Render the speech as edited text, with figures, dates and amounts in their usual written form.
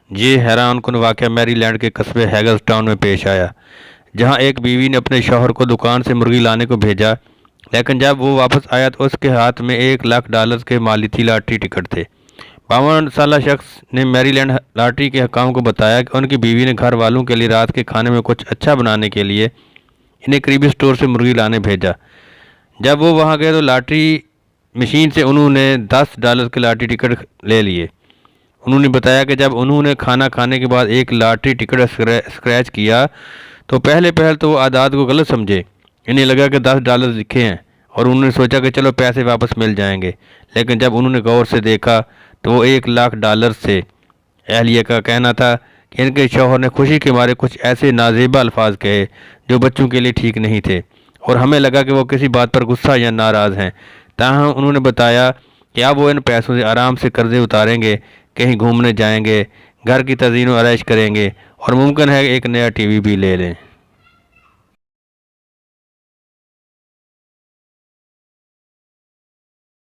یہ حیران کن واقعہ میری لینڈ کے قصبے ہیگلز ٹاؤن میں پیش آیا، جہاں ایک بیوی نے اپنے شوہر کو دکان سے مرغی لانے کو بھیجا، لیکن جب وہ واپس آیا تو اس کے ہاتھ میں $1,00,000 کے مالیاتی لاٹری ٹکٹ تھے۔ 52 سالہ شخص نے میری لینڈ لاٹری کے حکام کو بتایا کہ ان کی بیوی نے گھر والوں کے لیے رات کے کھانے میں کچھ اچھا بنانے کے لیے انہیں قریبی اسٹور سے مرغی لانے بھیجا۔ جب وہ وہاں گئے تو لاٹری مشین سے انہوں نے $10 کے لاٹری ٹکٹ لے لیے۔ انہوں نے بتایا کہ جب انہوں نے کھانا کھانے کے بعد ایک لاٹری ٹکٹ اسکریچ کیا تو پہلے تو وہ اعداد کو غلط سمجھے، انہیں لگا کہ $10 لکھے ہیں اور انہوں نے سوچا کہ چلو پیسے واپس مل جائیں گے، لیکن جب انہوں نے غور سے دیکھا تو وہ $1,00,000 سے اہلیہ کا کہنا تھا کہ ان کے شوہر نے خوشی کے مارے کچھ ایسے نازیبا الفاظ کہے جو بچوں کے لیے ٹھیک نہیں تھے، اور ہمیں لگا کہ وہ کسی بات پر غصہ یا ناراض ہیں۔ تاہم انہوں نے بتایا کہ اب وہ ان پیسوں سے آرام سے قرضے اتاریں گے، کہیں گھومنے جائیں گے، گھر کی تزئین و آرائش کریں گے اور ممکن ہے ایک نیا ٹی وی بھی لے لیں۔